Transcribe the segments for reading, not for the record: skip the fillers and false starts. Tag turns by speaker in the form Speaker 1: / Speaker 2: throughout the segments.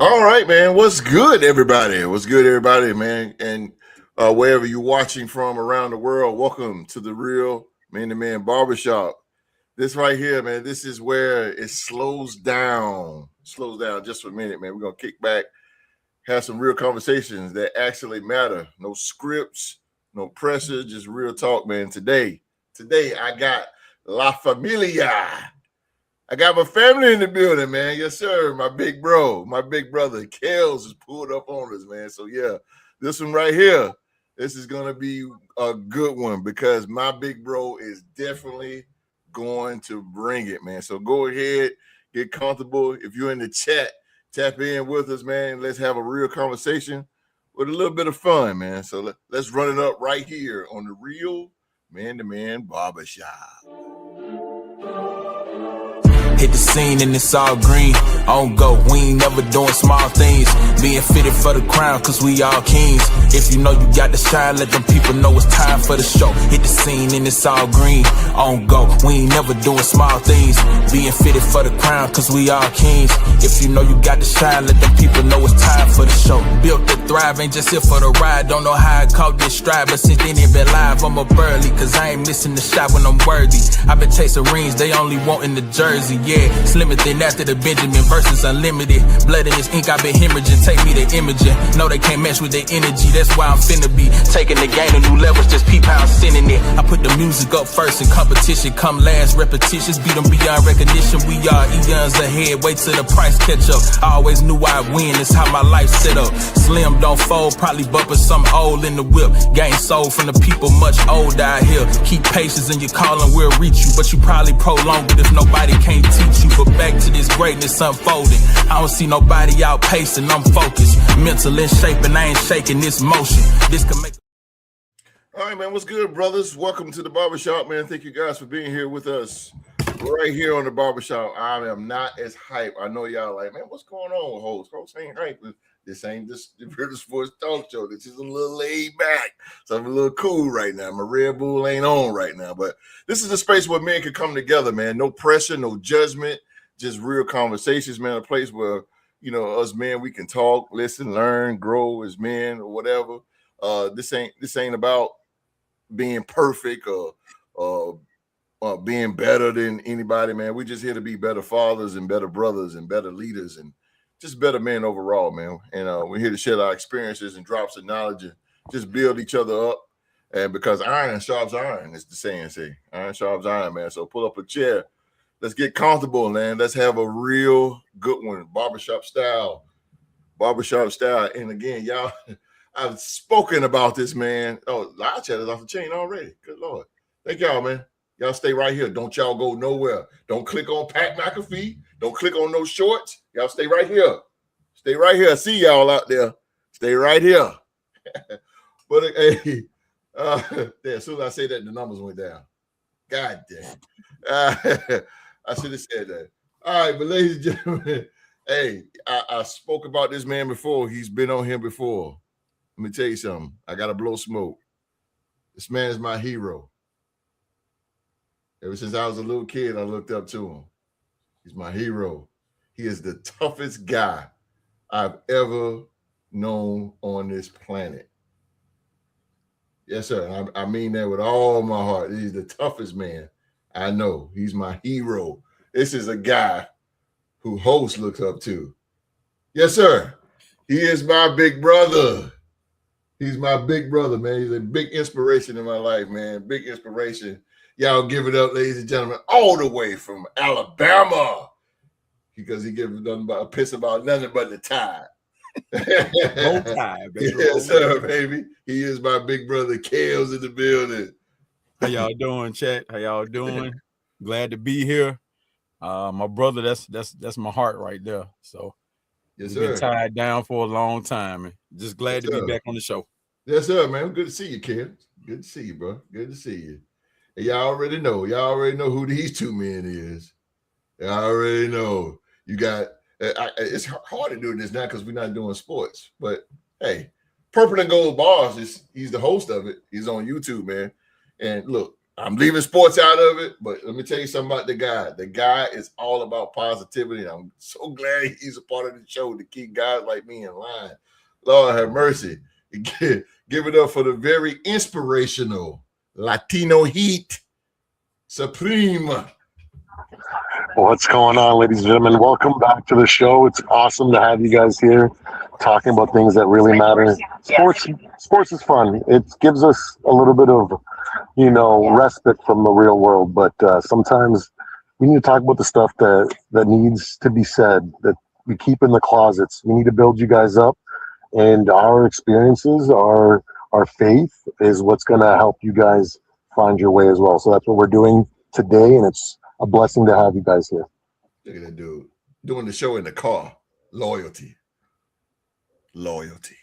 Speaker 1: All right, man. What's good, everybody? What's good, everybody, man? And wherever you're watching from around the world, welcome to the Real Man to Man Barbershop. This right here, man, this is where it slows down. Slows down just for a minute, man. We're going to kick back, have some real conversations that actually matter. No scripts, no pressure, just real talk, man. Today I got La Familia. I got my family in the building, man. Yes, sir. My big brother, Kels is pulled up on us, man. So yeah, this one right here, this is gonna be a good one because my big bro is definitely going to bring it, man. So go ahead, get comfortable. If you're in the chat, tap in with us, man. Let's have a real conversation with a little bit of fun, man. So let's run it up right here on the Real Man to Man Barbershop.
Speaker 2: Hit the scene and it's all green. On go, we ain't never doing small things. Being fitted for the crown, cause we all kings. If you know you got to shine, let them people know it's time for the show. Hit the scene and it's all green. On go, we ain't never doing small things. Being fitted for the crown, cause we all kings. If you know you got to shine, let them people know it's time for the show. Built to thrive, ain't just here for the ride. Don't know how I caught this stride, but since then it been live, I'm up early. Cause I ain't missing the shot when I'm worthy. I've been chasing rings, they only want in the jersey, yeah. Slimmer than after the Benjamin versus unlimited. Blood in this ink, I've been hemorrhaging. Take me to imaging. No, they can't match with their energy. That's why I'm finna be taking the game to new levels. Just peep how I'm sending it. I put the music up first and competition come last. Repetitious beat them beyond recognition. We are eons ahead. Wait till the price catch up. I always knew I'd win. It's how my life set up. Slim don't fold. Probably bumping some old in the whip. Game sold from the people much older out here. Keep patience in your calling. We'll reach you, but you probably prolong it if nobody can't teach you. But back to this greatness unfolding. I don't see nobody outpacing. I'm focused, mental in shape, and I ain't shaking this motion. This can make.
Speaker 1: All right, man. What's good, brothers? Welcome to the Barbershop, man. Thank you guys for being here with us right here on the Barbershop. I am not as hype. I know y'all like, man, what's going on with hosts? Hosts ain't hype. This ain't just the British Sports Talk Show. This is a little laid back. So I'm a little cool right now. My Red Bull ain't on right now. But this is a space where men can come together, man. No pressure, no judgment, just real conversations, man. A place where, you know, us men, we can talk, listen, learn, grow as men or whatever. This ain't about being perfect or being better than anybody, man. We just here to be better fathers and better brothers and better leaders and just better men overall, man. And we're here to share our experiences and drops of knowledge and just build each other up. And because iron sharps iron, is the saying, say. Iron sharps iron, man. So pull up a chair. Let's get comfortable, man. Let's have a real good one. Barbershop style. And again, y'all, I've spoken about this, man. Oh, live chat is off the chain already. Good Lord. Thank y'all, man. Y'all stay right here. Don't y'all go nowhere. Don't click on Pat McAfee. Don't click on those shorts. Y'all stay right here. Stay right here. See y'all out there. Stay right here. But hey, as soon as I say that, the numbers went down. God damn. I should have said that. All right, but ladies and gentlemen, hey, I spoke about this man before. He's been on here before. Let me tell you something. I got to blow smoke. This man is my hero. Ever since I was a little kid, I looked up to him. He's my hero. He is the toughest guy I've ever known on this planet. Yes, sir. I mean that with all my heart. He's the toughest man I know. He's my hero. This is a guy who host looks up to. Yes, sir. He is my big brother. He's my big brother, man. He's a big inspiration in my life, man. Big inspiration. Y'all give it up, ladies and gentlemen, all the way from Alabama. Because he gives nothing but a piss about nothing but the Tide.
Speaker 3: Roll Tide, baby.
Speaker 1: Yes, sir, baby. He is my big brother, Kels, in the building.
Speaker 3: How y'all doing, chat? How y'all doing? Glad to be here. My brother, that's my heart right there. So
Speaker 1: yes,
Speaker 3: been tied down for a long time, and just glad to be back on the show.
Speaker 1: Yes, sir, man. Good to see you, Kels. Good to see you, bro. Good to see you. And y'all already know. Y'all already know who these two men is. Y'all already know. You got. It's hard to do this now because we're not doing sports. But hey, Purple and Gold Bars he's the host of it. He's on YouTube, man. And look, I'm leaving sports out of it, but let me tell you something about the guy. The guy is all about positivity. I'm so glad he's a part of the show to keep guys like me in line. Lord have mercy. Give it up for the very inspirational Latino Heat Supreme.
Speaker 4: What's going on, ladies and gentlemen? Welcome back to the show. It's awesome to have you guys here talking about things that really matter. Sports is fun. It gives us a little bit of, respite from the real world. But sometimes we need to talk about the stuff that needs to be said, that we keep in the closets. We need to build you guys up, and our experiences, our faith is what's going to help you guys find your way as well. So that's what we're doing today, and it's a blessing to have you guys here.
Speaker 1: Look at that dude doing the show in the car. Loyalty. Loyalty.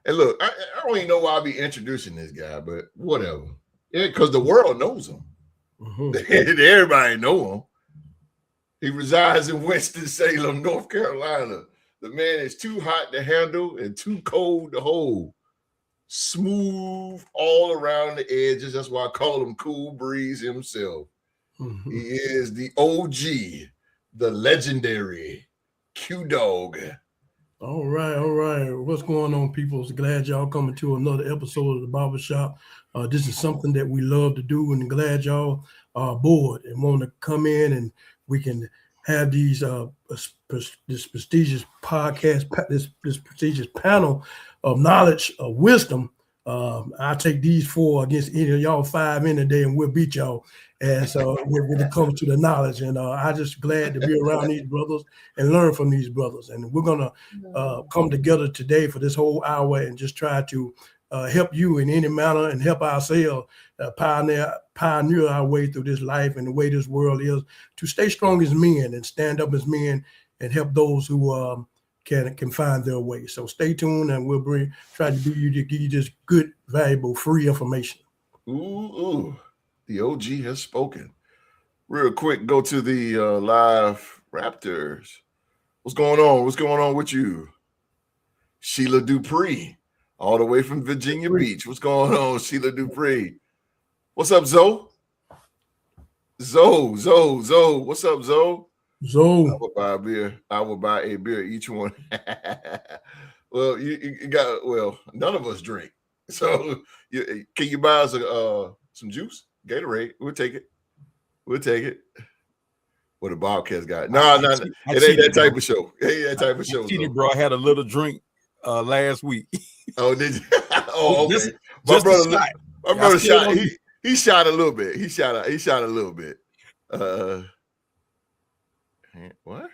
Speaker 1: And look, I don't even know why I be introducing this guy, but whatever. Yeah, because the world knows him. Everybody know him. He resides in Winston-Salem, North Carolina. The man is too hot to handle and too cold to hold. Smooth all around the edges. That's why I call him Cool Breeze himself. He is the OG, the legendary Q-Dog.
Speaker 5: All right. What's going on, people? Glad y'all coming to another episode of the Barbershop. This is something that we love to do, and glad y'all are bored and want to come in and we can have these this prestigious podcast, this prestigious panel of knowledge, of wisdom. I take these 4 against any of y'all 5 in a day, and we'll beat y'all. And so when it comes to the knowledge, and I just glad to be around these brothers and learn from these brothers. And we're gonna come together today for this whole hour and just try to help you in any manner and help ourselves pioneer our way through this life and the way this world is, to stay strong as men and stand up as men and help those who can find their way. So stay tuned, and we'll try to give you this good, valuable, free information.
Speaker 1: Ooh. The OG has spoken. Real quick, go to the live Raptors. What's going on? What's going on with you? Sheila Dupree, all the way from Virginia Beach. What's going on, Sheila Dupree? What's up, Zoe? Zoe. What's up, Zoe?
Speaker 5: Zoe.
Speaker 1: I would buy a beer. I will buy a beer each one. Well, you got, none of us drink. So can you buy us some juice? Gatorade. We'll take it. What the Bobcats got? No. It ain't that type of show. It ain't that type of show.
Speaker 3: Cheated, bro. I had a little drink last week.
Speaker 1: Oh, did you? Oh, okay.
Speaker 3: My brother
Speaker 1: shot. He shot a little bit. He shot a little bit. What?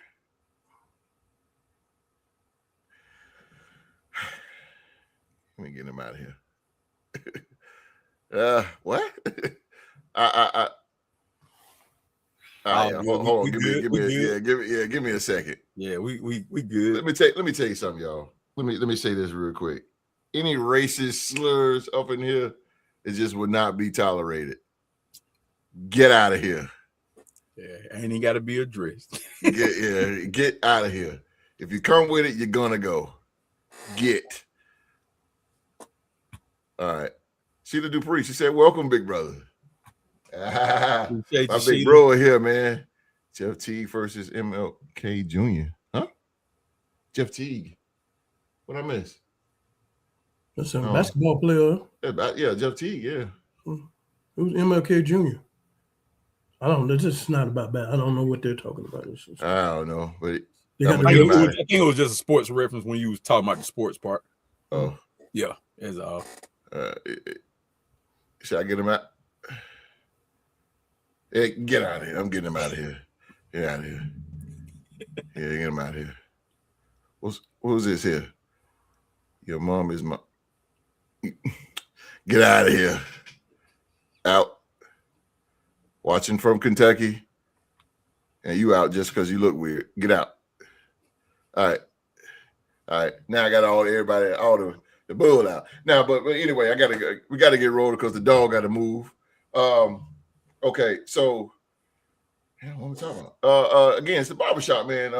Speaker 1: Let me get him out of here. What? Hold on. Give me a second.
Speaker 3: Yeah, we good.
Speaker 1: Let me tell you something, y'all. Let me say this real quick. Any racist slurs up in here, it just would not be tolerated. Get out of here.
Speaker 3: Yeah, ain't even got to be addressed.
Speaker 1: Get out of here. If you come with it, you're gonna go. Get. All right. Sheila Dupree, she said, "Welcome, big brother." My big bro here, man. Jeff Teague versus MLK Jr. Huh? Jeff Teague. What I miss?
Speaker 5: That's a basketball player.
Speaker 1: Yeah, Jeff Teague. Yeah.
Speaker 5: It was MLK Jr. I don't know. This is not about that. I don't know what they're talking about.
Speaker 1: I don't know, but
Speaker 3: I think it was just a sports reference when you was talking about the sports part.
Speaker 1: Oh,
Speaker 3: yeah, it's all.
Speaker 1: Should I get him out? Hey, get out of here! I'm getting him out of here. Get out of here! Yeah, get him out of here. Who's this here? Your mom is my. Get out of here! Out. Watching from Kentucky, and you out just because you look weird. Get out. All right. Now I got all the bull out. Now, but anyway, we gotta get rolling because the dog got to move. Okay, so what are we talking about? Again, it's the barbershop, man.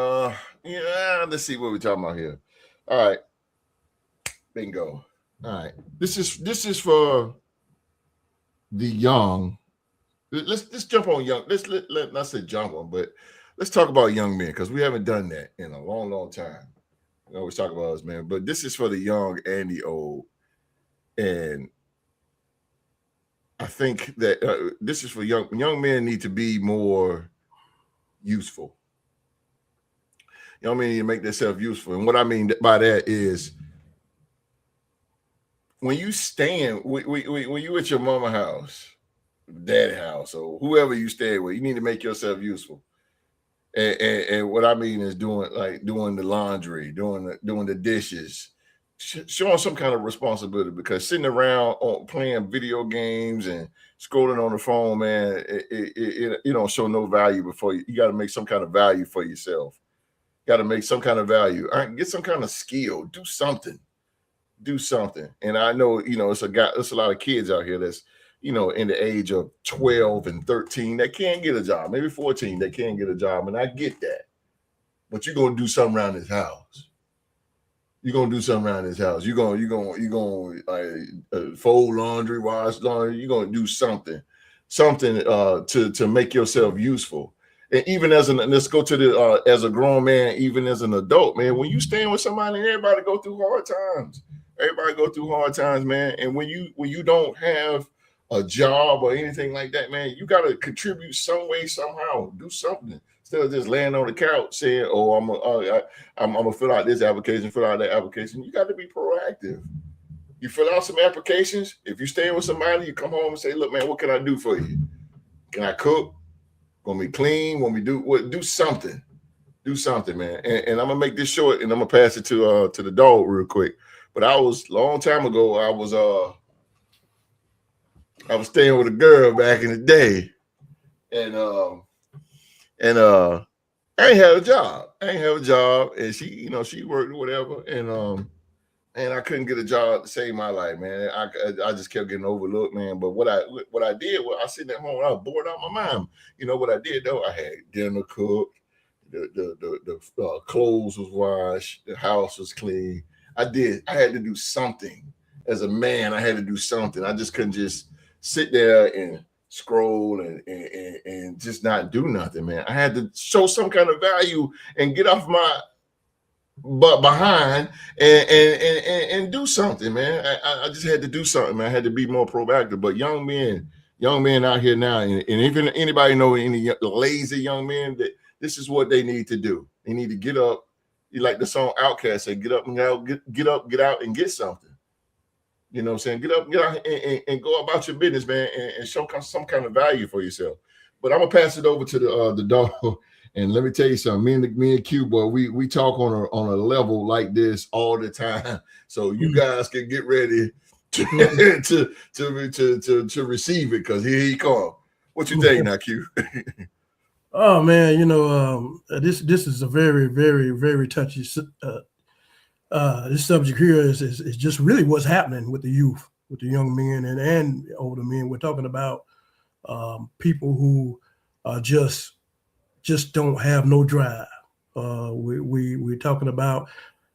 Speaker 1: Let's see what we're talking about here. All right, bingo. All right. This is for the young. Let's jump on young. Let not say jump on, but let's talk about young men because we haven't done that in a long time. We always talk about us, man. But this is for the young and the old, and I think that this is for young men need to be more useful. Young men need to make themselves useful, and what I mean by that is when you when you at your mama house, daddy house, or whoever you stay with, you need to make yourself useful. And what I mean is doing the laundry, doing the dishes, showing some kind of responsibility, because sitting around playing video games and scrolling on the phone, man, it don't show no value. Before you got to make some kind of value for yourself. Got to make some kind of value. Get some kind of skill. Do something. And I know, it's a lot of kids out here that's, in the age of 12 and 13 that can't get a job, maybe 14 that can't get a job. And I get that. But you're going to do something around this house. You're going to do something around this house. You're going to fold laundry, wash laundry. You're going to do something to make yourself useful. And even let's go to the as a grown man, even as an adult, man, when you stand with somebody, and everybody go through hard times, man. And when you don't have a job or anything like that, man, you got to contribute some way, somehow, do something instead of just laying on the couch saying, "Oh, I'm gonna fill out this application, fill out that application." You got to be proactive. You fill out some applications. If you're staying with somebody, you come home and say, "Look, man, what can I do for you? Can I cook? Want me clean? Want me do something? Do something, man." And I'm gonna make this short, and I'm gonna pass it to the dog real quick. But long time ago, I was staying with a girl back in the day, and I ain't have a job. And she worked or whatever, and I couldn't get a job to save my life, man. I just kept getting overlooked, man. But what I did was I sitting at home, I was bored out my mind. You know what I did though? I had dinner cooked, the clothes was washed, the house was clean. I had to do something as a man. I had to do something. I just couldn't just sit there and scroll and just not do nothing, man. I had to show some kind of value and get off my butt behind and do something, man. I just had to do something, man. I had to be more proactive. But young men out here now, and even anybody know any lazy young men, that this is what they need to do. They need to get up. Like the song Outkast said, get up and get out and get something. You know what I'm saying? Get out and go about your business, man, and show some kind of value for yourself. But I'm gonna pass it over to the dog. And let me tell you something. Me and Q boy, we talk on a level like this all the time. So you guys can get ready to receive it, because here he comes. What you think now, Q?
Speaker 5: Oh man, this is a very, very, very touchy. This subject here is just really what's happening with the youth, with the young men and older men. We're talking about people who just don't have no drive. We're talking about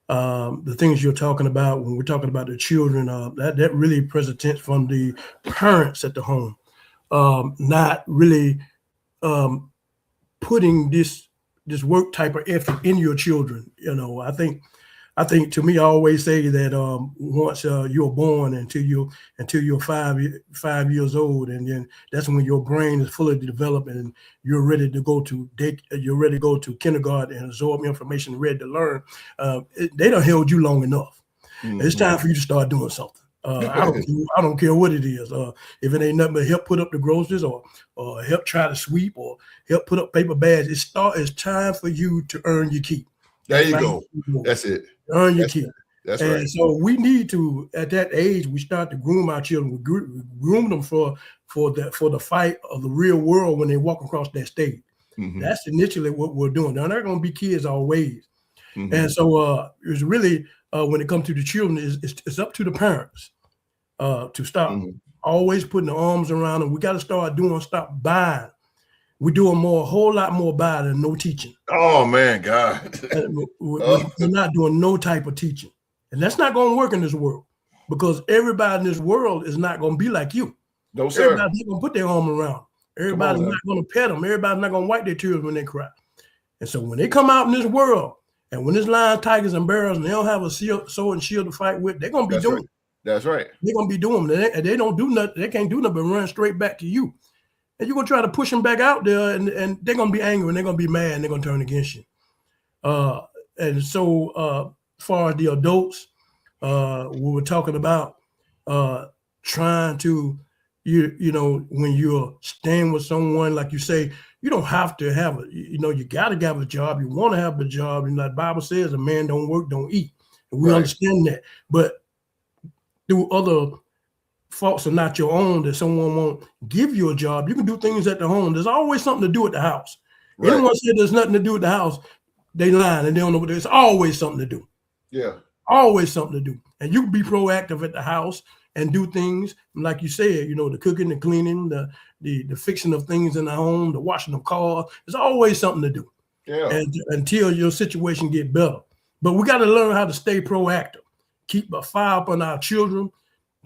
Speaker 5: the things you're talking about when we're talking about the children. That really presents from the parents at the home, not really putting this work type of effort in your children. I think to me, I always say that once you're born until you're 5 years old, and then that's when your brain is fully developed and you're ready to go to kindergarten and absorb information, ready to learn. They done held you long enough. Mm-hmm. It's time for you to start doing something. I don't care what it is. If it ain't nothing but help put up the groceries, or help try to sweep, or help put up paper bags, it's time for you to earn your keep.
Speaker 1: There you go. That's it.
Speaker 5: Earn your keep.
Speaker 1: That's right.
Speaker 5: And so we need to, at that age, we start to groom our children. We groom them for the fight of the real world when they walk across that stage. Mm-hmm. That's initially what we're doing. Now, they're going to be kids always. Mm-hmm. And so it's really, when it comes to the children, it's up to the parents to stop always putting the arms around them. We got to stop buying. We're doing a whole lot more buying than no teaching.
Speaker 1: Oh, man, God.
Speaker 5: We're not doing no type of teaching. And that's not going to work in this world. because everybody in this world is not going to be like you.
Speaker 1: No, sir.
Speaker 5: Everybody's not going to put their arm around. Everybody's not going to pet them. Everybody's not going to wipe their tears when they cry. And so when they come out in this world, and when it's lions, tigers, and bears, and they don't have a sword and shield to fight with, they're going to be doing it.
Speaker 1: That's right.
Speaker 5: They're going to be doing it. They don't do nothing. They can't do nothing but run straight back to you. And you're going to try to push them back out there, and they're going to be angry, and they're going to be mad, and they're going to turn against you. And so as far as the adults, we were talking about trying to, you know, when you're staying with someone, like you say, you don't have to have it. You know, you got to have a job. You want to have a job. And like the Bible says, a man don't work, don't eat. And we understand that. But through other faults are not your own, that someone won't give you a job, you can do things at the home. There's always something to do at the house. Right. Anyone said there's nothing to do at the house, they lying and they don't know what there's always something to do.
Speaker 1: Yeah.
Speaker 5: Always something to do. And you can be proactive at the house and do things like you said, you know, the cooking, the cleaning, the fixing of things in the home, the washing of cars. There's always something to do.
Speaker 1: Yeah.
Speaker 5: And until your situation get better. But we got to learn how to stay proactive. Keep a fire up on our children,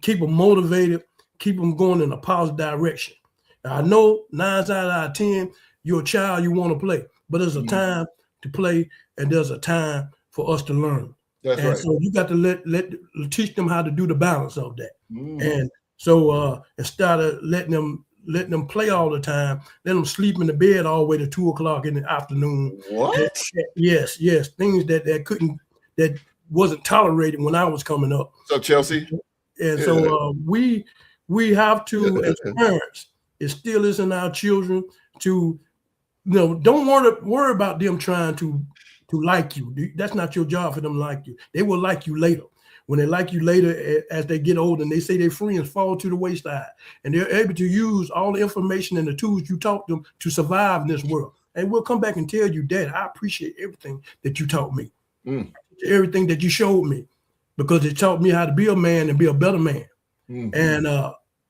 Speaker 5: keep them motivated, keep them going in a positive direction. Now, I know 9 out of 10, you're a child, you want to play, but there's a time to play and there's a time for us to learn.
Speaker 1: That's
Speaker 5: and
Speaker 1: right.
Speaker 5: So you got to teach them how to do the balance of that. And so instead of letting them play all the time, let them sleep in the bed all the way to 2 o'clock in the afternoon.
Speaker 1: What?
Speaker 5: Yes. Things that wasn't tolerated when I was coming up.
Speaker 1: So Chelsea.
Speaker 5: And so we have to, as parents, it still is in our children to, you know, don't worry about them trying to like you. That's not your job for them to like you. They will like you later. When they like you later, as they get older, and they say their friends fall to the wayside, and they're able to use all the information and the tools you taught them to survive in this world. And we'll come back and tell you, Dad, I appreciate everything that you taught me, everything that you showed me, because it taught me how to be a man and be a better man. And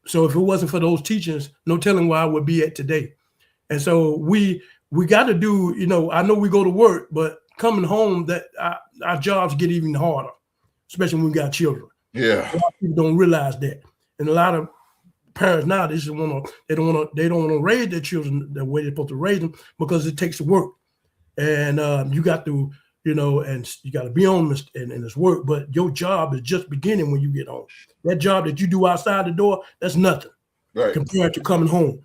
Speaker 5: so if it wasn't for those teachings, no telling where I would be at today. And so we got to do, you know, I know we go to work, but coming home, that our jobs get even harder, especially when we got children.
Speaker 1: Yeah.
Speaker 5: A lot of people don't realize that. And a lot of parents now, they don't want to raise their children the way they're supposed to raise them because it takes work. And you got to, you know, and you got to be on this and it's work, but your job is just beginning when you get home. That job that you do outside the door, that's nothing compared to coming home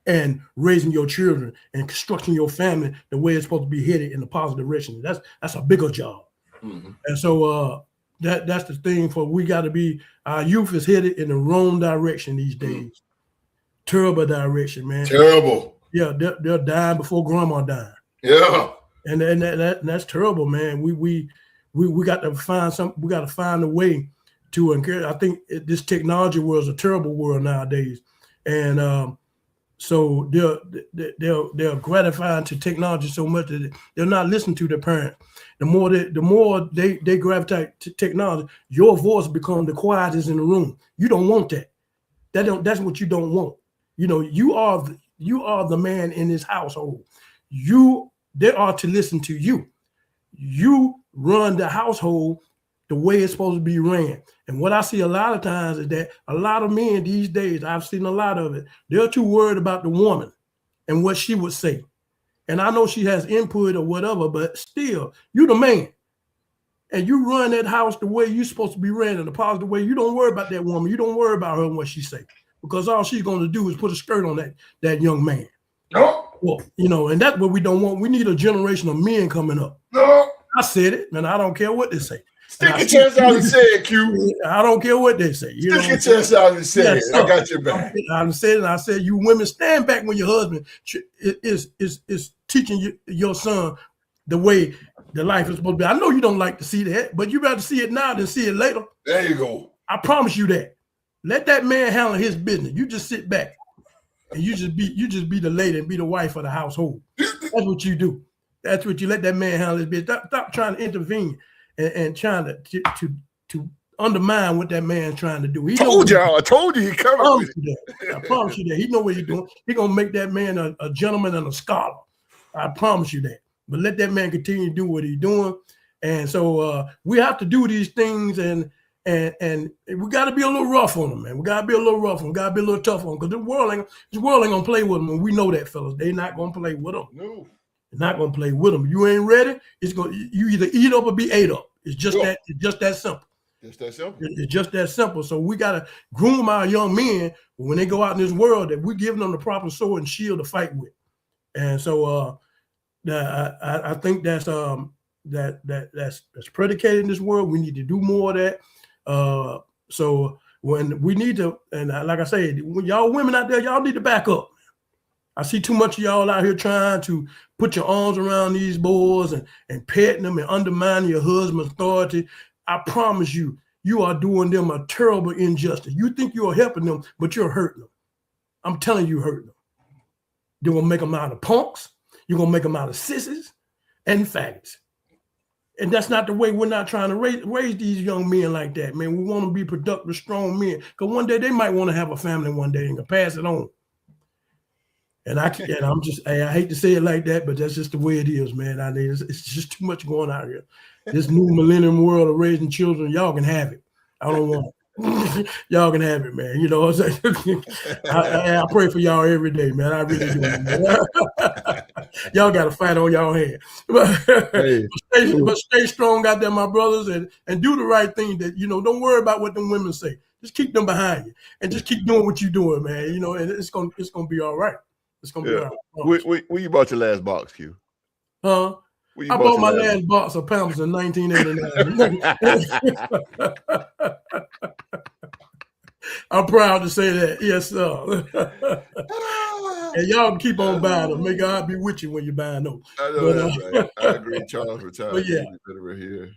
Speaker 5: and raising your children and constructing your family the way it's supposed to be headed in a positive direction. That's a bigger job. And so that's the thing for we got to be, our youth is headed in the wrong direction these days. Terrible direction, man. Terrible. Yeah, they're dying before grandma died.
Speaker 1: Yeah.
Speaker 5: And that's terrible, man. We got to find something. We got to find a way to encourage. I think this technology world is a terrible world nowadays, and so they're gratifying to technology so much that they're not listening to their parents. The more they gravitate to technology, your voice becomes the quietest in the room. You don't want that. That's what you don't want. You know, you are the man in this household. They are to listen to you. You run the household the way it's supposed to be ran. And what I see a lot of times is that a lot of men these days, I've seen a lot of it, they're too worried about the woman and what she would say. And I know she has input or whatever, but still, you the man. And you run that house the way you're supposed to be ran, in the positive way. You don't worry about that woman. You don't worry about her and what she say. Because all she's going to do is put a skirt on that young man.
Speaker 1: No.
Speaker 5: Well, you know, and that's what we don't want. We need a generation of men coming up.
Speaker 1: No.
Speaker 5: I said it, and I don't care what they say.
Speaker 1: Stick your chest out and say it, Q.
Speaker 5: I don't care what they say.
Speaker 1: Stick your chest out and say it. I got your back.
Speaker 5: I said it, and I said, you women, stand back when your husband is teaching your son the way the life is supposed to be. I know you don't like to see that, but you rather see it now than see it later.
Speaker 1: There you go.
Speaker 5: I promise you that. Let that man handle his business. You just sit back. And you just be the lady and be the wife of the household. That's what you do. That's what you let that man handle his business. Stop trying to intervene and trying to undermine what that man's trying to do.
Speaker 1: I told you he coming with
Speaker 5: it. I promise you that. He know what he's doing. He's gonna make that man a gentleman and a scholar. I promise you that. But let that man continue to do what he's doing. And so we have to do these things, and And we got to be a little rough on them, man. We got to be a little rough on them. Got to be a little tough on them because this world ain't gonna play with them, and we know that, fellas. They not gonna play with them.
Speaker 1: No.
Speaker 5: They're not gonna play with them. You ain't ready. You either eat up or be ate up. It's just that. It's just that simple.
Speaker 1: Just that simple.
Speaker 5: It's just that simple. So we gotta groom our young men when they go out in this world that we're giving them the proper sword and shield to fight with. And so I think that's predicated in this world. We need to do more of that. So when we need to, and like I said, when y'all women out there, y'all need to back up. I see too much of y'all out here trying to put your arms around these boys and petting them and undermining your husband's authority. I promise you, you are doing them a terrible injustice. You think you're helping them, but you're hurting them. I'm telling you, you're hurting them. You're going to make them out of punks. You're going to make them out of sissies and faggots. And that's not the way. We're not trying to raise these young men like that, man. We want to be productive, strong men. Because one day they might want to have a family one day and pass it on. And I hate to say it like that, but that's just the way it is, man. I mean, it's just too much going on here. This new millennium world of raising children, y'all can have it. I don't want it. Y'all can have it, man. You know what I'm saying? I pray for y'all every day, man. I really do. Y'all got to fight on y'all hands. But stay strong out there, my brothers, and do the right thing. That, you know, don't worry about what them women say. Just keep them behind you and just keep doing what you're doing, man. You know, and it's gonna be all right. It's gonna be all right.
Speaker 1: Where you bought your last box, Q?
Speaker 5: Huh? I bought my last box of Pampers in 1989. I'm proud to say that. Yes, sir. And y'all can keep on buying them. May God be with you when you're buying those.
Speaker 1: I know that's right. I agree. Charles retired Navy veteran here.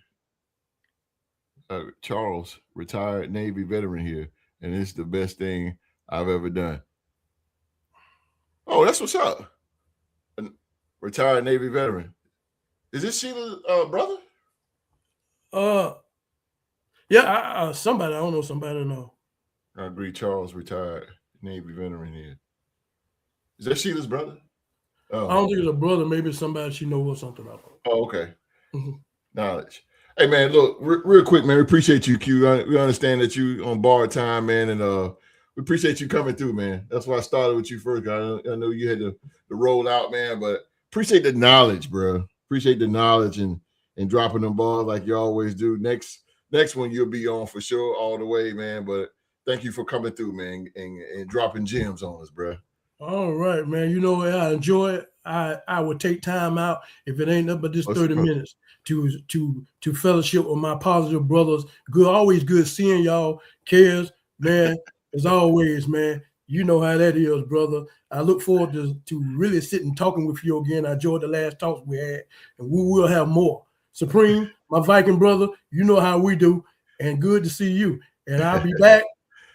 Speaker 1: Charles, retired Navy veteran here. And it's the best thing I've ever done. Oh, that's what's up. A retired Navy veteran. Is this Sheila's brother?
Speaker 5: Yeah, somebody. I don't know. Somebody I know.
Speaker 1: I agree. Charles, retired Navy veteran here. Is that Sheila's brother? Oh.
Speaker 5: I don't think it's a brother. Maybe it's somebody she knows or something about.
Speaker 1: Oh, okay. Mm-hmm. Knowledge. Hey, man, look, real quick, man. We appreciate you, Q. We understand that you on borrowed time, man, and we appreciate you coming through, man. That's why I started with you first. I know you had to roll out, man, but appreciate the knowledge, bro. Appreciate the knowledge and dropping them balls like you always do. Next one you'll be on for sure all the way, man. But thank you for coming through, man, and dropping gems on us, bro.
Speaker 5: All right, man. You know, I enjoy it. I would take time out if it ain't up but just 30 minutes to fellowship with my positive brothers. Good, always good seeing y'all. Cares, man. As always, man. You know how that is, brother. I look forward to really sitting talking with you again. I enjoyed the last talks we had, and we will have more. Supreme, my Viking brother, you know how we do, and good to see you. And I'll be back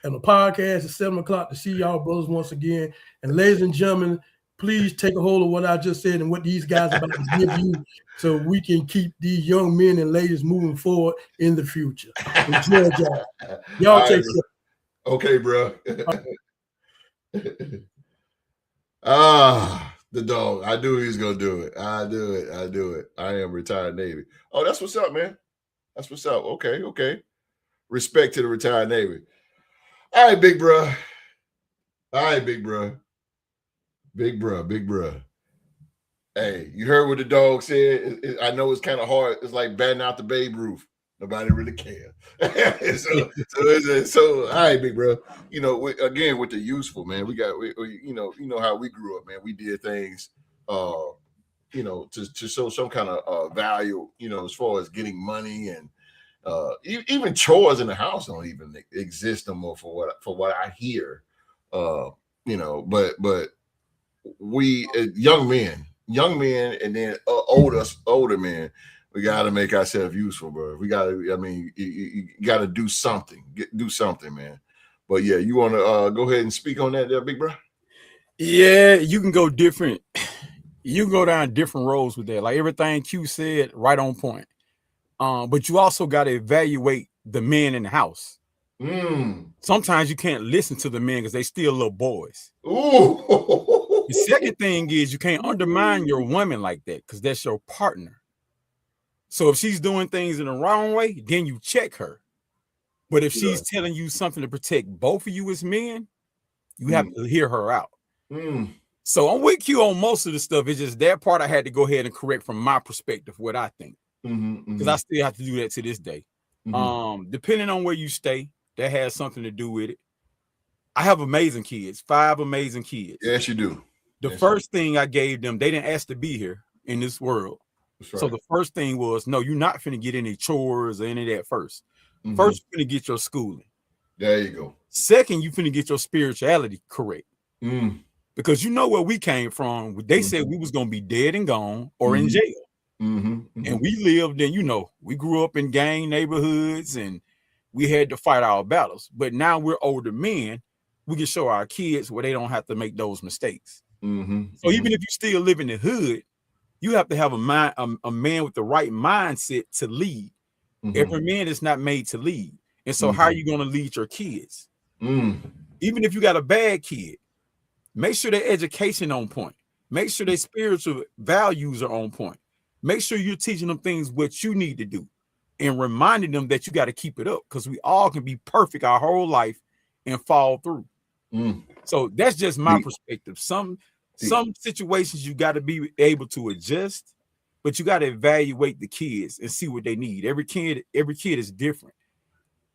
Speaker 5: on the podcast at 7 o'clock to see y'all brothers once again. And ladies and gentlemen, please take a hold of what I just said and what these guys are about to give you so we can keep these young men and ladies moving forward in the future. Enjoy, y'all take care.
Speaker 1: Okay, bro. The dog. I knew he was gonna do it. I do it. I am retired Navy. Oh, that's what's up, man. That's what's up. Okay. Respect to the retired Navy. All right, big bro. Big bro. Hey, you heard what the dog said. I know it's kind of hard. It's like batting out the Babe Ruth. Nobody really cares. so, all right, big bro. You know, again with the useful, man. We you know how we grew up, man. We did things, you know, to show some kind of value, you know, as far as getting money and even chores in the house don't even exist no more for what I hear. You know, but we young men, and then older men. We got to make ourselves useful, bro. We got to, I mean, you got to do something. Do something, man. But, yeah, you want to go ahead and speak on that there, big bro?
Speaker 3: Yeah, you can go different. You can go down different roads with that. Like everything Q said, right on point. But you also got to evaluate the men in the house. Sometimes you can't listen to the men because they still little boys. Ooh. The second thing is you can't undermine your woman like that because that's your partner. So if she's doing things in the wrong way, then you check her. But if she's telling you something to protect both of you as men, you have to hear her out. So I'm with you on most of the stuff. It's just that part I had to go ahead and correct from my perspective, what I think. Because I still have to do that to this day. Depending on where you stay, that has something to do with it. I have amazing kids, 5 amazing kids.
Speaker 1: Yes, you do.
Speaker 3: The first thing I gave them, they didn't ask to be here in this world.
Speaker 1: That's right.
Speaker 3: So the first thing was, no, you're not finna get any chores or any of that first. First, you're finna get your schooling.
Speaker 1: There you go.
Speaker 3: Second, you finna get your spirituality correct. Because you know where we came from. They said we was gonna be dead and gone or in jail. And we lived in, we grew up in gang neighborhoods and we had to fight our battles. But now we're older men. We can show our kids where they don't have to make those mistakes. So even if you still live in the hood, you have to have a man with the right mindset to lead. Every man is not made to lead. And so how are you going to lead your kids? Even if you got a bad kid, make sure their education on point. Make sure their spiritual values are on point. Make sure you're teaching them things what you need to do and reminding them that you got to keep it up, because we all can be perfect our whole life and fall through. So that's just my perspective. Some situations you got to be able to adjust, but you got to evaluate the kids and see what they need. Every kid is different.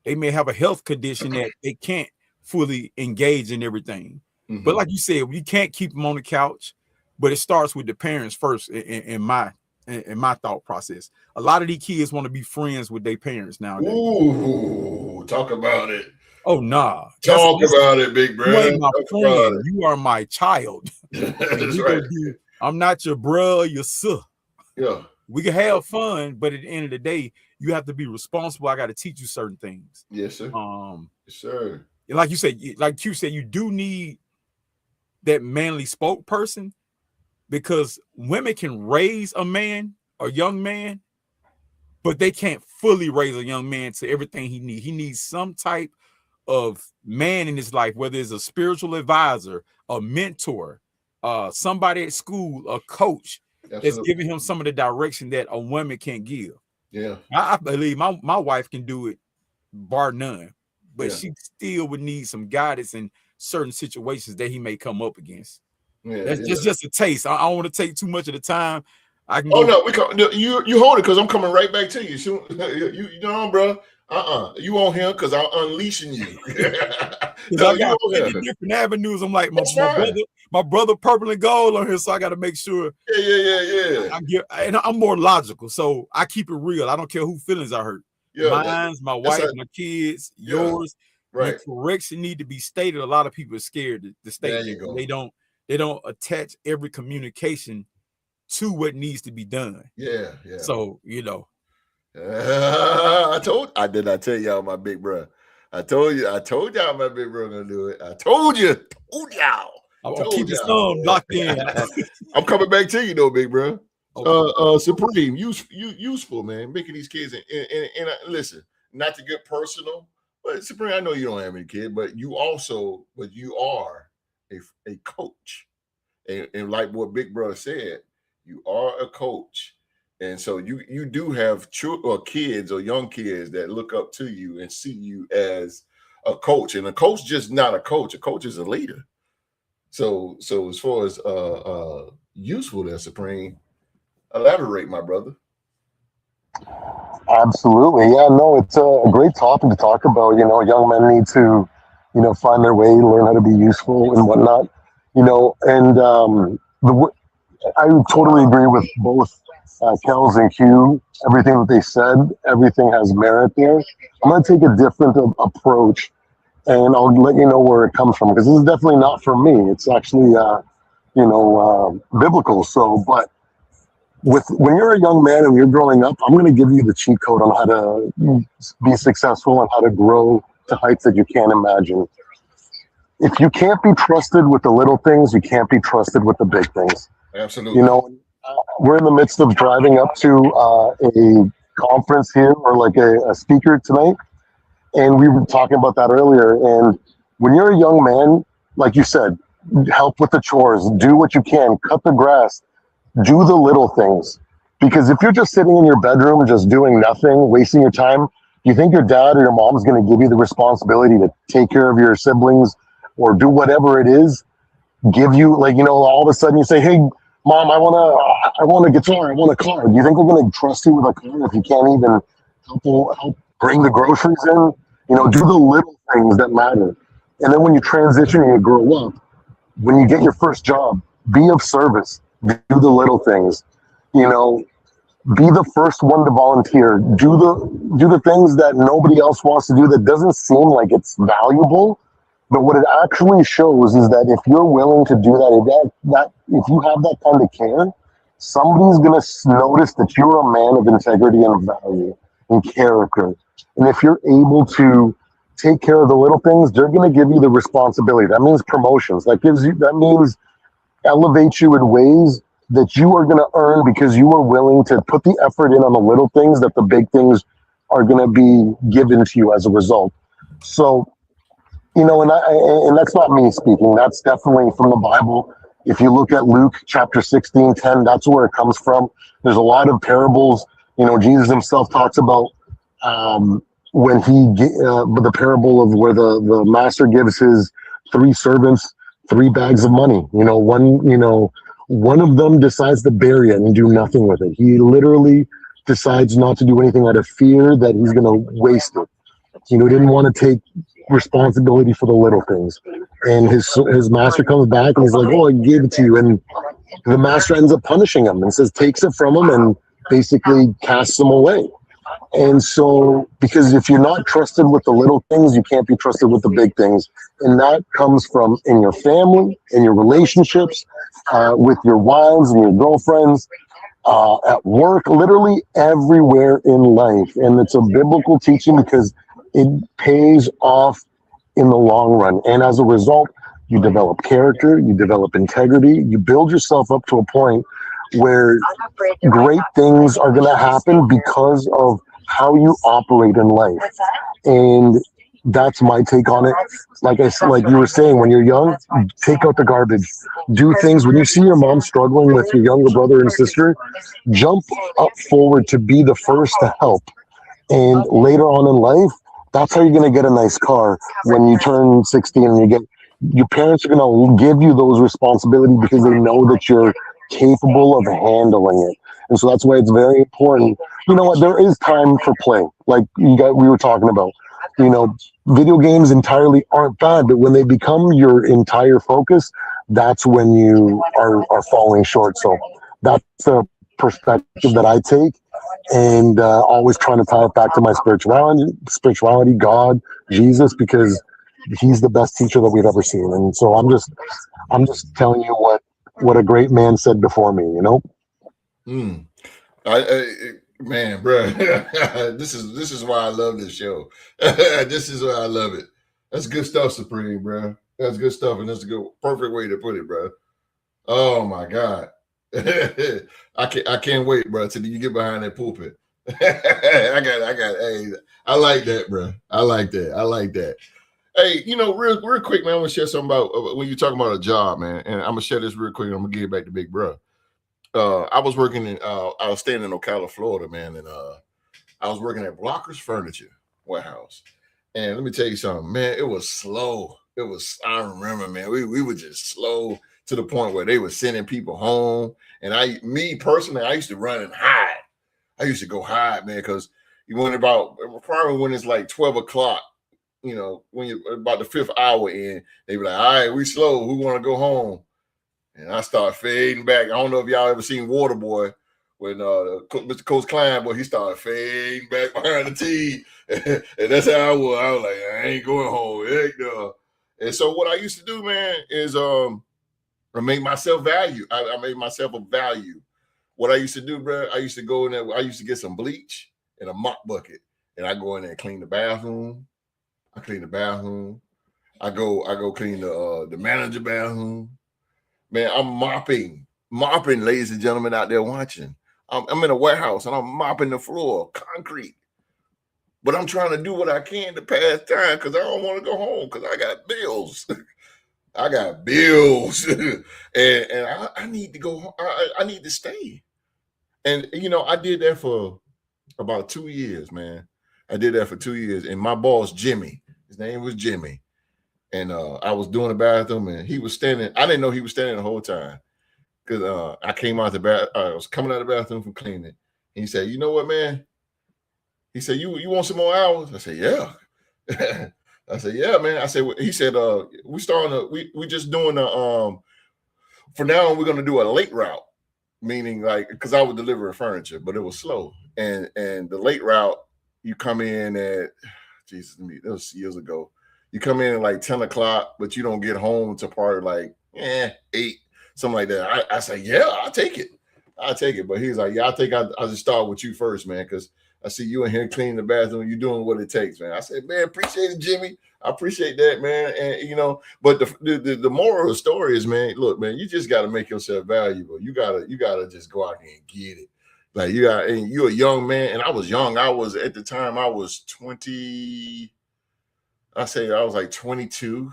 Speaker 3: They may have a health condition that they can't fully engage in everything. But like you said, we can't keep them on the couch, but it starts with the parents first in my thought process. A lot of these kids want to be friends with their parents nowadays.
Speaker 1: Ooh, talk about it.
Speaker 3: Oh, nah.
Speaker 1: Talk about it, big bro.
Speaker 3: You ain't my friend. You are my child.
Speaker 1: That's right.
Speaker 3: I'm not your bro, your sis.
Speaker 1: Yeah.
Speaker 3: We can have fun, but at the end of the day, you have to be responsible. I got to teach you certain things.
Speaker 1: Yes, sir. Yes, sir.
Speaker 3: Like you said, you do need that manly spokesperson, because women can raise a man, a young man, but they can't fully raise a young man to everything he needs. He needs some type of man in his life, whether it's a spiritual advisor, a mentor, somebody at school, a coach. Absolutely. That's giving him some of the direction that a woman can't give.
Speaker 1: Yeah,
Speaker 3: I believe my wife can do it, bar none, but she still would need some guidance in certain situations that he may come up against. That's just a taste. I don't want to take too much of the time. I can.
Speaker 1: You hold it, because I'm coming right back to you. Soon, you know, bro. You on here because I'm unleashing you.
Speaker 3: I got different avenues. I'm like my brother purple and gold on here, so I got to make sure.
Speaker 1: Yeah.
Speaker 3: I'm more logical, so I keep it real. I don't care who feelings I hurt. Mine's, my wife, my kids, yours.
Speaker 1: Right.
Speaker 3: When correction need to be stated, a lot of people are scared to state.
Speaker 1: There you go.
Speaker 3: They don't attach every communication to what needs to be done.
Speaker 1: Yeah.
Speaker 3: So
Speaker 1: I did not tell y'all my big bro. I told y'all my big bro gonna do it. I told y'all.
Speaker 3: I'll keep his thumb locked in.
Speaker 1: I'm coming back to you though, big bro.
Speaker 3: Okay.
Speaker 1: Supreme, useful, man. Making these kids and listen, not to get personal, but Supreme, I know you don't have any kid, but you are a coach, and like what Big Brother said, you are a coach. And so you do have kids or young kids that look up to you and see you as a coach. And a coach just not a coach. A coach is a leader. So as far as usefulness, Supreme, elaborate, my brother.
Speaker 4: Absolutely. Yeah, no, it's a great topic to talk about. Young men need to, find their way, learn how to be useful and whatnot, and I totally agree with both Kels and Q. Everything that they said, everything has merit there. I'm going to take a different approach, and I'll let you know where it comes from, because this is definitely not from me. It's actually, biblical. So, but when you're a young man and you're growing up, I'm going to give you the cheat code on how to be successful and how to grow to heights that you can't imagine. If you can't be trusted with the little things, you can't be trusted with the big things.
Speaker 1: Absolutely.
Speaker 4: We're in the midst of driving up to a conference here, or like a speaker tonight, and we were talking about that earlier. And when you're a young man, like you said, help with the chores, do what you can, cut the grass, do the little things. Because if you're just sitting in your bedroom, just doing nothing, wasting your time, You think your dad or your mom's going to give you the responsibility to take care of your siblings or do whatever it is? Give you, like, you know, all of a sudden you say, "Hey, mom, I want a guitar, I want a car." Do you think we're going to trust you with a car if you can't even help bring the groceries in? You know, do the little things that matter. And then when you transition and you grow up, when you get your first job, be of service. Do the little things. You know, be the first one to volunteer. Do the things that nobody else wants to do, that doesn't seem like it's valuable, but what it actually shows is that if you're willing to do if you have that kind of care, somebody's going to notice that you're a man of integrity and value and character. And if you're able to take care of the little things, they're going to give you the responsibility. That means promotions. That means elevate you in ways that you are going to earn because you are willing to put the effort in on the little things, that the big things are going to be given to you as a result. So, you know, and that's not me speaking. That's definitely from the Bible. If you look at Luke chapter 16:10, that's where it comes from. There's a lot of parables. You know, Jesus himself talks about when the parable of where the master gives his 3 servants 3 bags of money. One of them decides to bury it and do nothing with it. He literally decides not to do anything out of fear that he's going to waste it. He didn't want to take responsibility for the little things. And his master comes back and he's like, "Oh, I gave it to you." And the master ends up punishing him and takes it from him and basically casts him away. And so, because if you're not trusted with the little things, you can't be trusted with the big things. And that comes from in your family, in your relationships, with your wives and your girlfriends, at work, literally everywhere in life. And it's a biblical teaching because it pays off in the long run. And as a result, you develop character, you develop integrity, you build yourself up to a point where great things are going to happen because of how you operate in life. And that's my take on it. Like you were saying, when you're young, take out the garbage. Do things. When you see your mom struggling with your younger brother and sister, jump up forward to be the first to help. And later on in life, that's how you're going to get a nice car when you turn 16 and your parents are going to give you those responsibilities because they know that you're capable of handling it. And so that's why it's very important. You know what? There is time for play. Like we were talking about, video games entirely aren't bad, but when they become your entire focus, that's when you are falling short. So that's the perspective that I take. And always trying to tie it back to my spirituality, God, Jesus, because he's the best teacher that we've ever seen. And so I'm just telling you what a great man said before me,
Speaker 1: Man, bro, this is why I love this show. This is why I love it. That's good stuff, Supreme, bro. That's good stuff, and that's a good, perfect way to put it, bro. Oh my God. I can't wait, bro, till you get behind that pulpit. I got. Hey, I like that, bro. I like that. Hey, real quick, man. I'm gonna share something about when you're talking about a job, man. And I'm gonna share this real quick. And I'm gonna give it back to Big Bro. I was working I was staying in Ocala, Florida, man, and I was working at Blockers Furniture Warehouse. And let me tell you something, man. It was slow. I remember, man. We were just slow to the point where they were sending people home. And me personally, I used to run and hide. I used to go hide, man, because probably when it's like 12 o'clock, when you're about the 5th hour in, they be like, "All right, we slow. Who want to go home?" And I start fading back. I don't know if y'all ever seen Waterboy when Mr. Coach Klein, he started fading back behind the tee. And that's how I was. I was like, I ain't going home. Heck no. And so what I used to do, man, is I made myself value. I made myself a value. What I used to do, bro, I used to go in there. I used to get some bleach and a mop bucket. And I go in there and clean the bathroom. I clean the bathroom. I go clean the manager bathroom. Man, I'm mopping, ladies and gentlemen out there watching. I'm in a warehouse and I'm mopping the floor, concrete. But I'm trying to do what I can to pass time because I don't want to go home because I got bills. I got bills. and I need to go home. I need to stay. And, I did that for about 2 years, man. I did that for 2 years. And my boss, Jimmy, his name was Jimmy. And I was doing the bathroom and he was standing. I didn't know he was standing the whole time because I came out the bath. I was coming out of the bathroom from cleaning. And he said, "You know what, man?" He said, "You want some more hours?" I said, "Yeah." I said, "Yeah, man." I said, he said, we just doing for now we're gonna do a late route, meaning like because I would deliver furniture, but it was slow. And the late route, you come in at Jesus, that was years ago. You come in at like 10 o'clock, but you don't get home to probably like 8, something like that. I say, "Yeah, I'll take it. I'll take it." But he's like, "Yeah, I think I'll just start with you first, man, because I see you in here cleaning the bathroom. You're doing what it takes, man." I said, "Man, appreciate it, Jimmy. I appreciate that, man." And but the moral of the story is, man, look, man, you just got to make yourself valuable. You gotta just go out there and get it. Like and you're a young man, and I was young. I was at the time I was 20. I say I was like 22.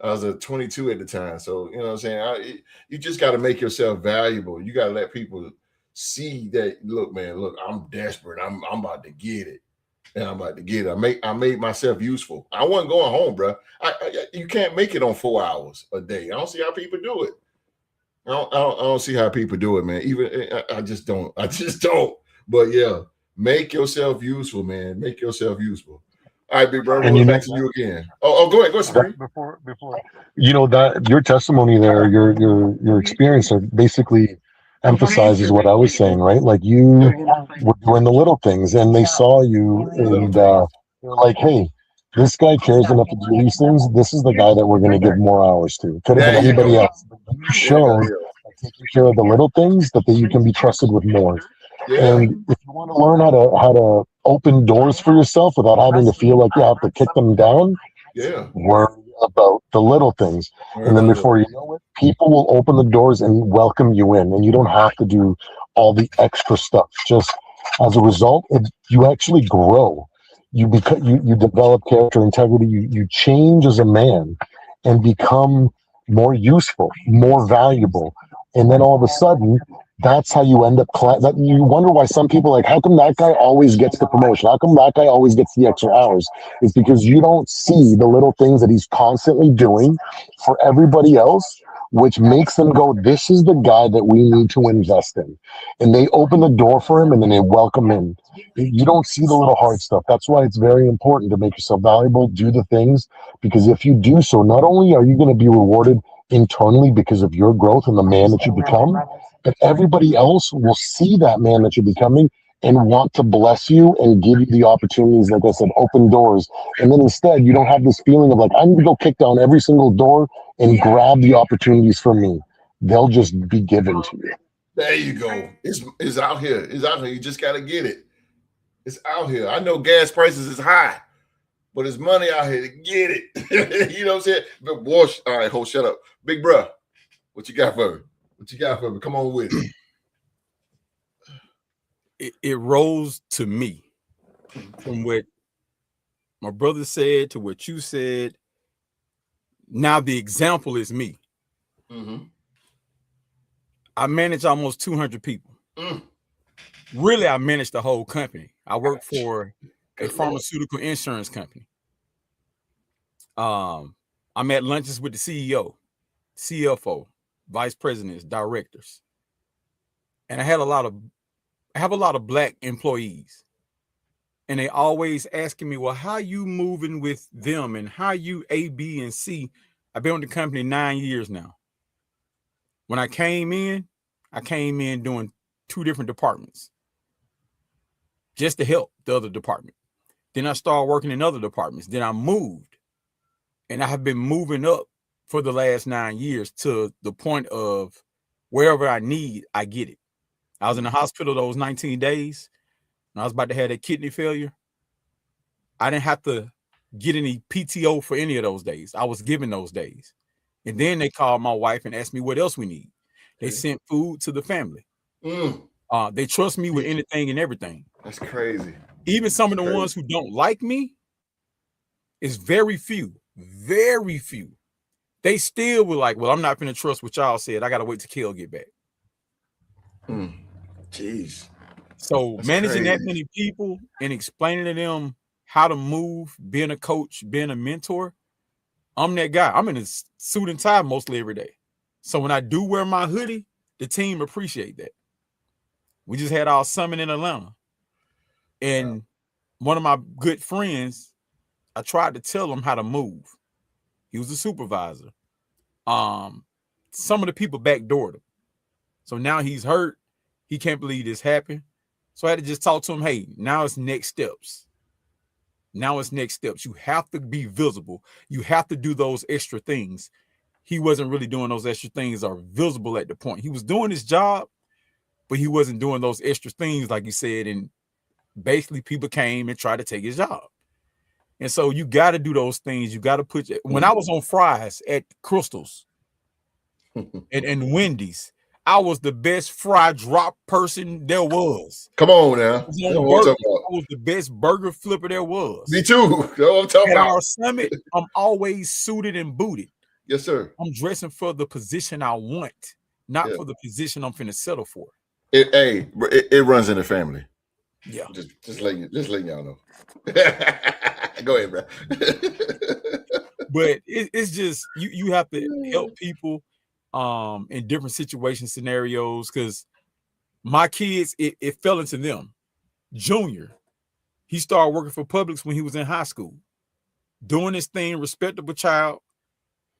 Speaker 1: I was 22 at the time. So you know what I'm saying. You just got to make yourself valuable. You got to let people see that. Look, man, look, I'm desperate. I'm about to get it, and I'm about to get it. I made myself useful. I wasn't going home, bro. You can't make it on 4 hours a day. I don't see how people do it. I don't see how people do it, man. Even I just don't. But yeah, make yourself useful, man. Make yourself useful. All right, big brother. We'll back to you again. Go ahead, Sabrina.
Speaker 4: Before that your testimony there, your experience basically emphasizes what I was saying, right? Like you were doing the little things, and they saw you, and they're like, "Hey, this guy cares enough to do these things. This is the guy that we're going to give more hours to." Could have been anybody else. But you showed by taking care of the little things that you can be trusted with more.
Speaker 1: Yeah.
Speaker 4: And if you want to learn how to open doors for yourself without having to feel like you have to kick them down,
Speaker 1: Yeah.
Speaker 4: worry about the little things. And then before you know it, people will open the doors and welcome you in, and you don't have to do all the extra stuff. Just as a result, you actually grow. You develop character, integrity. You change as a man and become more useful, more valuable. And then all of a sudden, that's how you end up. That you wonder why some people like, how come that guy always gets the promotion? How come that guy always gets the extra hours? It's because you don't see the little things that he's constantly doing for everybody else, which makes them go, "This is the guy that we need to invest in." And they open the door for him, and then they welcome him. You don't see the little hard stuff. That's why it's very important to make yourself valuable, do the things, because if you do so, not only are you going to be rewarded internally because of your growth and the man that you become, but everybody else will see that man that you're becoming and want to bless you and give you the opportunities, like I said, open doors. And then instead, you don't have this feeling of like, I need to go kick down every single door and grab the opportunities for me. They'll just be given to you.
Speaker 1: There you go. It's out here. It's out here. You just got to get it. It's out here. I know gas prices is high, but it's money out here to get it. You know what I'm saying? But Wash, all right, hold, shut up. Big bruh, what you got for me? What you got for me? Come on with it.
Speaker 3: It rose to me from what my brother said to what you said. Now the example is me.
Speaker 1: Mm-hmm.
Speaker 3: I manage almost 200 people. Really, I manage the whole company. I work for a pharmaceutical insurance company. I'm at lunches with the CEO, CFO, vice presidents, directors. And I have a lot of Black employees. And they always asking me, well, how you moving with them and how you A, B, and C? I've been with the company 9 years now. When I came in doing 2 different departments just to help the other department. Then I started working in other departments. Then I moved, and I have been moving up for the last 9 years to the point of wherever I need, I get it. I was in the hospital those 19 days, and I was about to have that kidney failure. I didn't have to get any PTO for any of those days. I was given those days. And then they called my wife and asked me what else we need. They sent food to the family. They trust me with anything and everything.
Speaker 1: That's crazy.
Speaker 3: Even some of the ones who don't like me, is very few. They still were like, well, I'm not going to trust what y'all said. I got to wait till Kel get back.
Speaker 1: Jeez.
Speaker 3: So
Speaker 1: That's
Speaker 3: managing that
Speaker 1: crazy.
Speaker 3: many people and explaining to them how to move, being a coach, being a mentor, I'm that guy. I'm in a suit and tie mostly every day. So when I do wear my hoodie, the team appreciate that. We just had our summit in Atlanta. And one of my good friends, I tried to tell him how to move. He was a supervisor. Some of the people backdoored him. So now he's hurt. He can't believe this happened. So I had to just talk to him. Hey, now it's next steps. Now it's next steps. You have to be visible. You have to do those extra things. He wasn't really doing those extra things or visible at the point. He was doing his job, but he wasn't doing those extra things, like you said. And basically people came and tried to take his job. And so you got to do those things. You got to put, when I was on fries at Crystal's and Wendy's, I was the best fry drop person there was.
Speaker 1: Come on now.
Speaker 3: I was the best burger flipper there was.
Speaker 1: Me too. That's what I'm talking
Speaker 3: At
Speaker 1: about.
Speaker 3: our summit, I'm always suited and booted.
Speaker 1: Yes, sir.
Speaker 3: I'm dressing for the position I want, not for the position I'm finna settle for.
Speaker 1: It runs in the family.
Speaker 3: Yeah.
Speaker 1: Just letting y'all know. Go ahead, bro.
Speaker 3: But it's just you have to help people in different situation scenarios, because my kids, it fell into them. Junior, he started working for Publix when he was in high school, doing his thing, respectable child.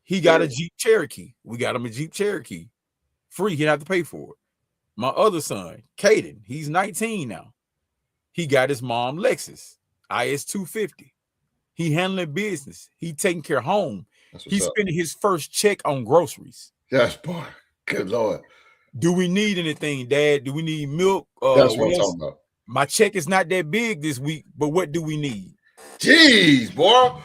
Speaker 3: He got a Jeep Cherokee. We got him a Jeep Cherokee free. He didn't have to pay for it. My other son, Caden, he's 19 now. He got his mom Lexus IS 250. He handling business. He taking care of home. He's spending his first check on groceries.
Speaker 1: Yes, boy. Good Lord.
Speaker 3: Do we need anything, Dad? Do we need milk?
Speaker 1: That's what I'm talking about.
Speaker 3: My check is not that big this week, but what do we need?
Speaker 1: Jeez, boy.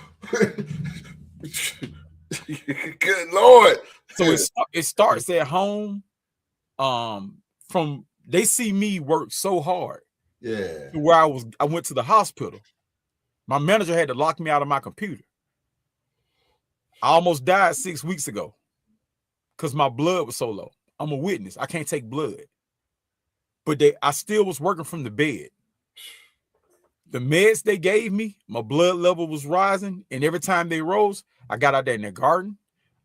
Speaker 1: Good Lord.
Speaker 3: So it starts at home. From they see me work so hard.
Speaker 1: Yeah.
Speaker 3: To where I went to the hospital. My manager had to lock me out of my computer. I almost died 6 weeks ago because my blood was so low. I'm a witness. I can't take blood. But I still was working from the bed. The meds they gave me, my blood level was rising. And every time they rose, I got out there in the garden.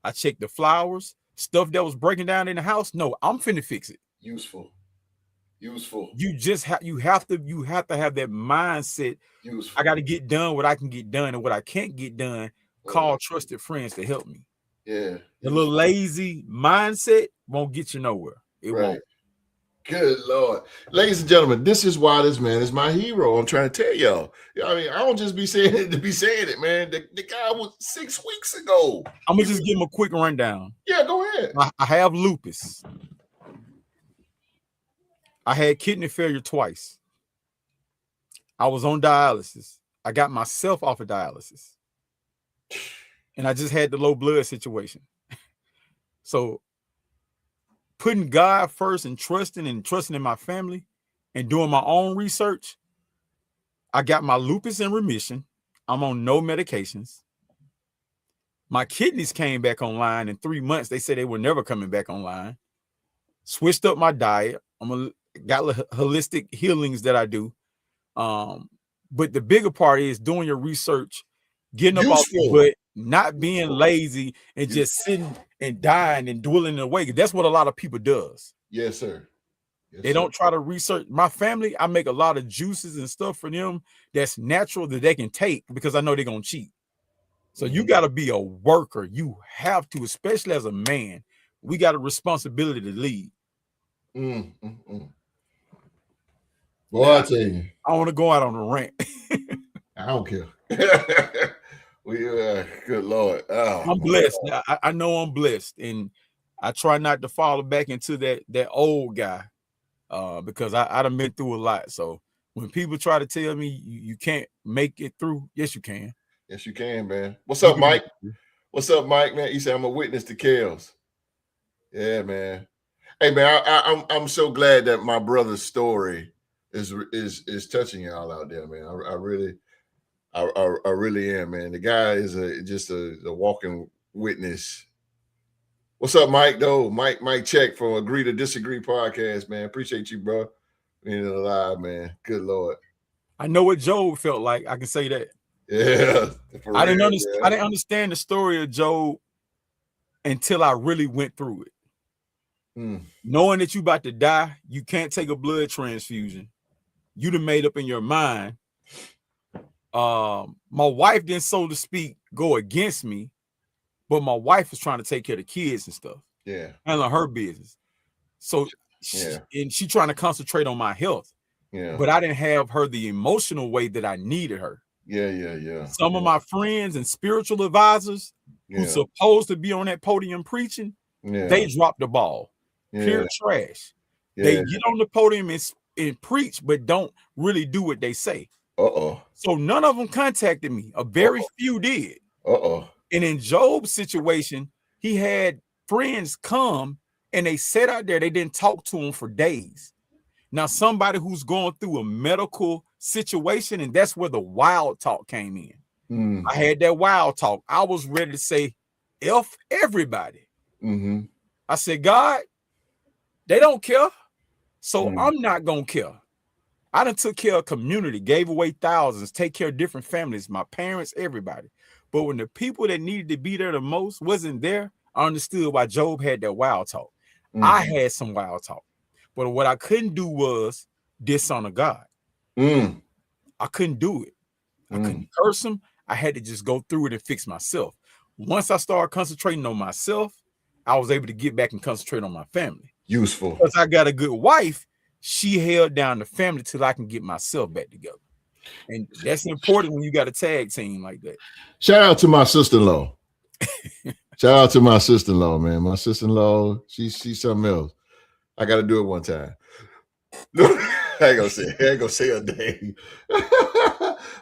Speaker 3: I checked the flowers, stuff that was breaking down in the house. No, I'm finna fix it.
Speaker 1: Useful.
Speaker 3: You have to have that mindset.
Speaker 1: Useful.
Speaker 3: I got to get done what I can get done, and what I can't get done, call trusted friends to help me.
Speaker 1: Yeah.
Speaker 3: The little lazy mindset won't get you nowhere. It won't.
Speaker 1: Good Lord. Ladies and gentlemen, this is why this man is my hero. I'm trying to tell y'all. I mean, I don't just be saying it to be saying it, man. The guy was 6 weeks ago.
Speaker 3: I'm going to just give him a quick rundown.
Speaker 1: Yeah, go ahead.
Speaker 3: I have lupus. I had kidney failure twice. I was on dialysis. I got myself off of dialysis. And I just had the low blood situation. So putting God first and trusting in my family and doing my own research, I got my lupus in remission. I'm on no medications. My kidneys came back online in 3 months. They said they were never coming back online. Switched up my diet. Got holistic healings that I do. But the bigger part is doing your research, getting up off your butt, not being lazy and just sitting and dying and dwelling away. That's what a lot of people does.
Speaker 1: Yes, sir.
Speaker 3: They don't try to research. My family, I make a lot of juices and stuff for them that's natural that they can take because I know they're going to cheat. So you got to be a worker. You have to, especially as a man. We got a responsibility to lead.
Speaker 1: Boy, I tell you.
Speaker 3: I want to go out on a rant.
Speaker 1: I don't care. Good Lord. Oh,
Speaker 3: I'm blessed. I know I'm blessed. And I try not to fall back into that old guy because I done been through a lot. So when people try to tell me you can't make it through, yes, you can.
Speaker 1: Yes, you can, man. What's up, Mike? What's up, Mike, man? He said, I'm a witness to chaos. Yeah, man. Hey, man, I'm so glad that my brother's story is touching y'all out there, man. I really am, man. The guy is just a walking witness. What's up, Mike? Though Mike check from Agree to Disagree podcast, man. Appreciate you, bro. Being alive, man. Good Lord.
Speaker 3: I know what Job felt like. I can say that.
Speaker 1: Yeah.
Speaker 3: I didn't understand the story of Job until I really went through it. Knowing that you about to die, you can't take a blood transfusion. You done made up in your mind. My wife didn't, so to speak, go against me, but my wife was trying to take care of the kids and stuff.
Speaker 1: Yeah.
Speaker 3: Handling her business. So and she trying to concentrate on my health.
Speaker 1: Yeah.
Speaker 3: But I didn't have her the emotional way that I needed her.
Speaker 1: Yeah.
Speaker 3: Some of my friends and spiritual advisors who's supposed to be on that podium preaching, they dropped the ball. Pure trash. They get on the podium and preach, but don't really do what they say. So none of them contacted me. A very few did. And in Job's situation, he had friends come and they sat out there. They didn't talk to him for days. Now, somebody who's going through a medical situation, and that's where the wild talk came in. I had that wild talk. I was ready to say, F everybody. I said, God, they don't care. So I'm not going to care. I done took care of community, gave away thousands, take care of different families, my parents, everybody. But when the people that needed to be there the most wasn't there, I understood why Job had that wild talk. I had some wild talk. But what I couldn't do was dishonor God. I couldn't do it. I couldn't curse him. I had to just go through it and fix myself. Once I started concentrating on myself, I was able to get back and concentrate on my family.
Speaker 1: Useful.
Speaker 3: Because I got a good wife, she held down the family till I can get myself back together. And that's important when you got a tag team like that.
Speaker 1: Shout out to my sister-in-law. Shout out to my sister-in-law, man. My sister-in-law, she's something else. I got to do it one time. I ain't gonna say her name.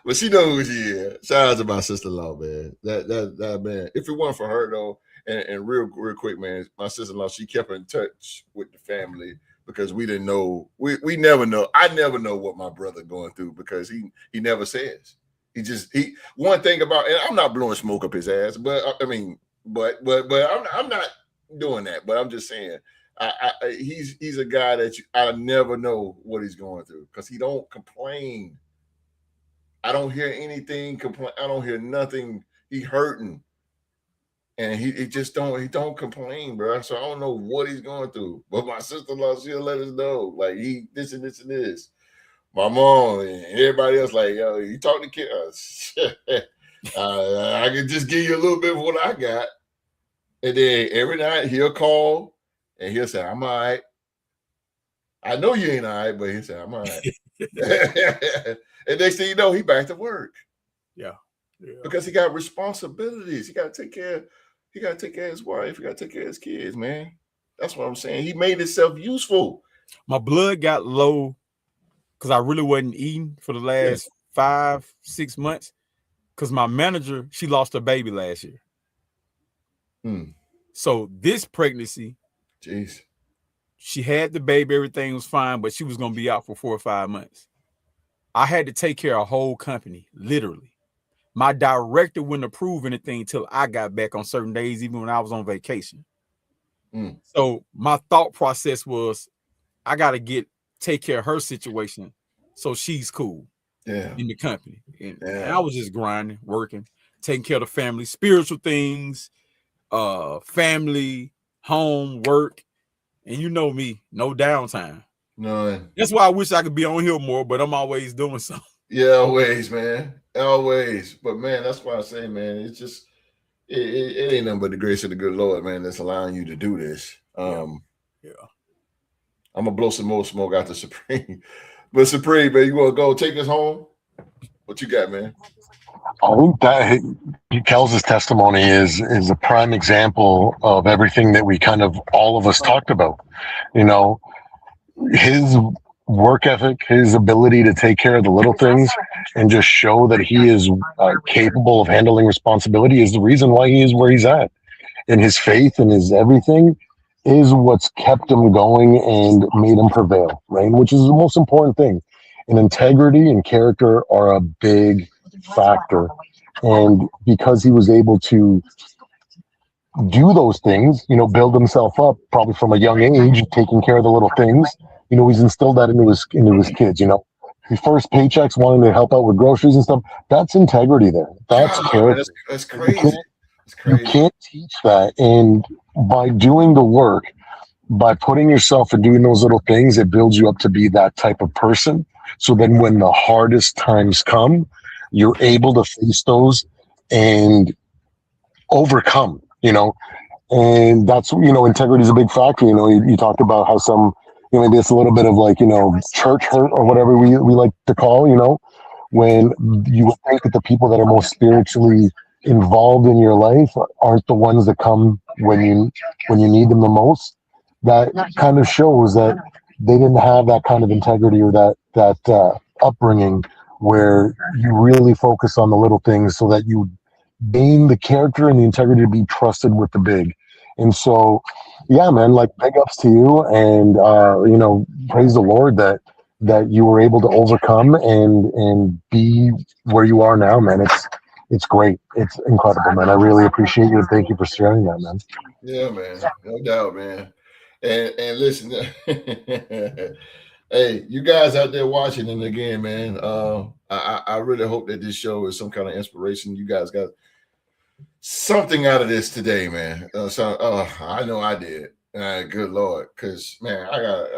Speaker 1: But she knows who she is. Shout out to my sister-in-law, man. That man. If it weren't for her though, and real quick, man, my sister-in-law, she kept in touch with the family because we didn't know. We never know. I never know what my brother going through because he never says. He one thing about, and I'm not blowing smoke up his ass, but I mean, but I'm not doing that. But I'm just saying. He's a guy that I never know what he's going through because he don't complain. I don't hear anything complain. I don't hear nothing. He hurting, and he don't complain, bro. So I don't know what he's going through. But my sister-in-law, she'll let us know, like he this and this and this. My mom and everybody else, like, yo, you talk to kids. I can just give you a little bit of what I got, and then every night he'll call. And he'll say, I'm all right. I know you ain't all right, but he'll say, I'm all right. And next thing you know, he back to work. Yeah. Because he got responsibilities. He got to take care of his wife. He got to take care of his kids, man. That's what I'm saying. He made himself useful.
Speaker 3: My blood got low because I really wasn't eating for the last 5-6 months. Because my manager, she lost her baby last year. So this pregnancy,
Speaker 1: jeez,
Speaker 3: she had the baby, everything was fine, but she was going to be out for 4 or 5 months. I had to take care of a whole company, literally. My director wouldn't approve anything until I got back on certain days, even when I was on vacation. So my thought process was, I got to take care of her situation so she's cool in the company. And I was just grinding, working, taking care of the family, spiritual things, family, home, work. And you know me, no downtime.
Speaker 1: None.
Speaker 3: That's why I wish I could be on here more, but I'm always doing something.
Speaker 1: Yeah, always, man. Always. But man, that's why I say, man, it's just it ain't nothing but the grace of the good Lord, man, that's allowing you to do this. I'm gonna blow some more smoke out the Supreme. But Supreme, man, you wanna go take us home? What you got, man?
Speaker 4: I think that Kels' testimony is a prime example of everything that we kind of all of us talked about. You know, his work ethic, his ability to take care of the little things and just show that he is capable of handling responsibility is the reason why he is where he's at. And his faith and his everything is what's kept him going and made him prevail, right? Which is the most important thing. And integrity and character are a big factor. And because he was able to do those things, you know, build himself up probably from a young age, taking care of the little things, he's instilled that into his kids. His first paychecks, wanting to help out with groceries and stuff. That's integrity there. That's
Speaker 1: God, man,
Speaker 4: character.
Speaker 1: that's
Speaker 4: You
Speaker 1: crazy.
Speaker 4: can't,
Speaker 1: That's
Speaker 4: you
Speaker 1: crazy.
Speaker 4: can't teach that. And by doing the work, by putting yourself and doing those little things, it builds you up to be that type of person. So then when the hardest times come, you're able to face those and overcome, and that's, integrity is a big factor. You talked about how some, maybe it's a little bit of like, church hurt or whatever we like to call, when you would think that the people that are most spiritually involved in your life aren't the ones that come when you need them the most. That kind of shows that they didn't have that kind of integrity or that upbringing where you really focus on the little things so that you gain the character and the integrity to be trusted with the big. And so, yeah, man, like big ups to you, and praise the Lord that you were able to overcome and be where you are now, man. It's great. It's incredible, man. I really appreciate you, and thank you for sharing that, man.
Speaker 1: Yeah, man, no doubt, man. And listen, hey, you guys out there watching, and again, man, I really hope that this show is some kind of inspiration. You guys got something out of this today, man. I know I did. Good Lord, because man, I got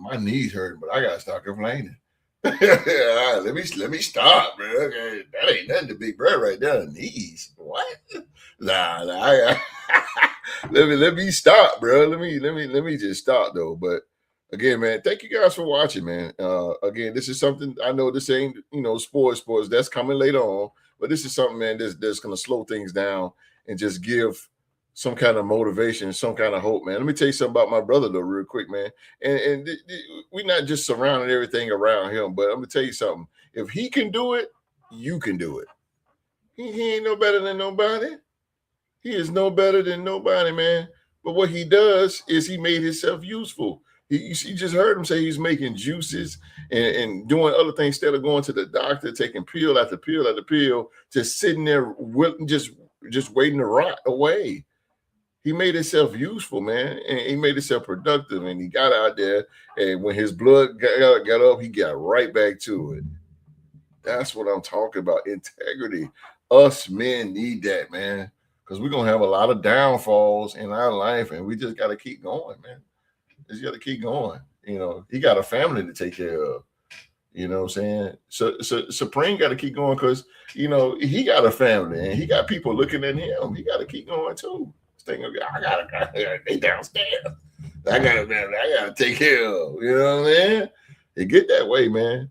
Speaker 1: my knees hurting, but I gotta start complaining. Let me stop, bro. Okay, that ain't nothing to big bro right there. Knees, what? Nah, let me stop, bro. Let me just stop though. But again, man, thank you guys for watching, man. Again, this is something I know this ain't sports that's coming later on, but this is something, man, that's gonna slow things down and just give some kind of motivation, some kind of hope, man. Let me tell you something about my brother though, real quick, man. And we're not just surrounding everything around him, but I'm gonna tell you something. If he can do it, you can do it. He ain't no better than nobody. He is no better than nobody, man. But what he does is he made himself useful. You just heard him say he's making juices and doing other things instead of going to the doctor, taking pill after pill after pill, just sitting there just waiting to rot away. He made himself useful, man, and he made himself productive, and he got out there, and when his blood got up, he got right back to it. That's what I'm talking about, integrity. Us men need that, man, because we're going to have a lot of downfalls in our life, and we just got to keep going, man. Just got to keep going. He got a family to take care of. You know what I'm saying? So Supreme got to keep going because, he got a family, and he got people looking at him. He got to keep going, too. I gotta they downstairs. I gotta take care of. You know what I mean? It get that way, man.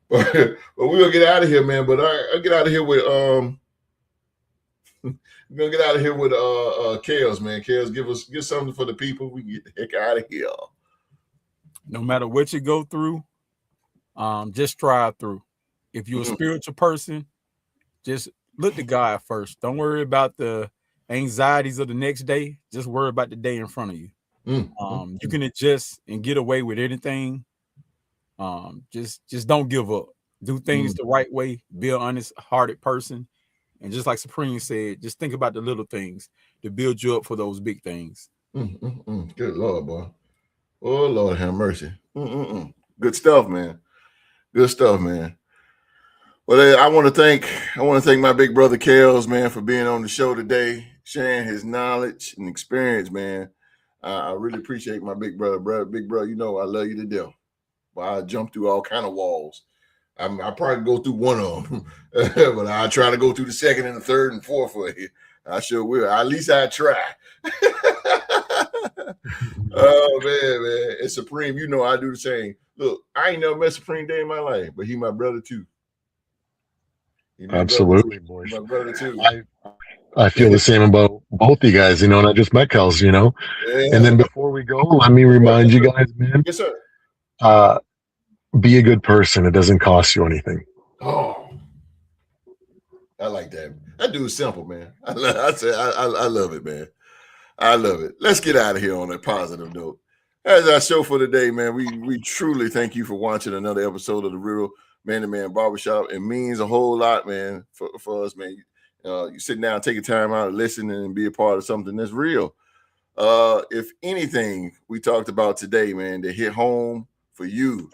Speaker 1: But we're gonna get out of here, man. But I'll get out of here with we're gonna get out of here with Kales, man. Kales, give something for the people. We get the heck out of here.
Speaker 3: No matter what you go through, just strive through. If you're a spiritual person, just look to God first. Don't worry about the anxieties of the next day. Just worry about the day in front of you. You can adjust and get away with anything. Just don't give up. Do things the right way. Be an honest-hearted person. And just like Supreme said, just think about the little things to build you up for those big things.
Speaker 1: Good Lord, boy. Oh, Lord, have mercy. Good stuff, man. Good stuff, man. Well, I want to thank my big brother Kales, man, for being on the show today, sharing his knowledge and experience, man. I really appreciate my big brother. Big brother, I love you to death. Well, I jump through all kind of walls. I probably go through one of them, but I try to go through the second and the third and fourth for you. I sure will. At least I try. Oh man, it's Supreme. I do the same. Look, I ain't never met Supreme day in my life, but he my brother too.
Speaker 4: Absolutely, boys.
Speaker 1: My brother too.
Speaker 4: I feel the same about both you guys, and I just met Kels,
Speaker 1: Yeah.
Speaker 4: And then before we go, let me remind you guys, man.
Speaker 1: Yes, sir.
Speaker 4: Be a good person. It doesn't cost you anything.
Speaker 1: Oh, I like that. That dude's simple, man. I love it, man. I love it. Let's get out of here on a positive note. That's our show for today, man. We truly thank you for watching another episode of the Real Man to Man Barbershop. It means a whole lot, man, for us, man. You sit down, take your time out, listen, and be a part of something that's real. If anything we talked about today, man, that hit home for you,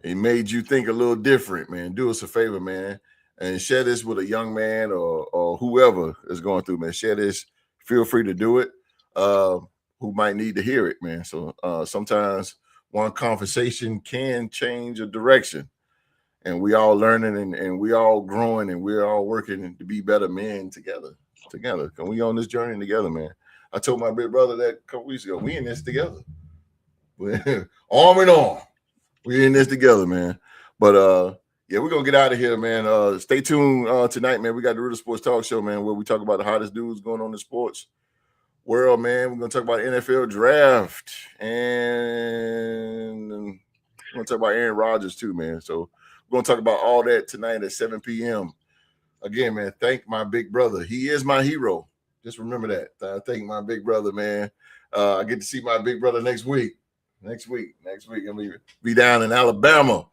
Speaker 1: it made you think a little different, man, do us a favor, man, and share this with a young man or whoever is going through, man. Share this. Feel free to do it. Who might need to hear it, man. So sometimes one conversation can change a direction, and we all learning and we all growing and we're all working to be better men together. Can we on this journey together, man? I told my big brother that a couple weeks ago. We in this together. Arm in arm. We in this together, man. But yeah, we're gonna get out of here, man. Stay tuned tonight, man. We got the Real Sports Talk Show, man, where we talk about the hottest dudes going on in sports world, man. We're gonna talk about NFL draft, and we're gonna talk about Aaron Rodgers too, man. So we're gonna talk about all that tonight at 7 p.m. Again, man, thank my big brother. He is my hero. Just remember that. Thank my big brother, man. I get to see my big brother next week. Next week. I'm be down in Alabama.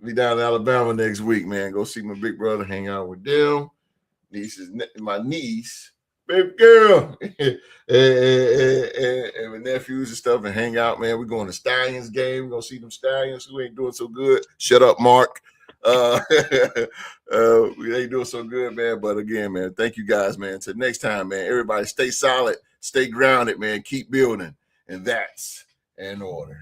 Speaker 1: Be down in Alabama next week, man. Go see my big brother, hang out with them. My niece, baby girl, and my nephews and stuff, and hang out, man. We're going to Stallions game. We're gonna see them Stallions who ain't doing so good. Shut up, Mark. We ain't doing so good, man. But again, man, thank you guys, man. Till next time, man. Everybody stay solid, stay grounded, man. Keep building. And that's in order.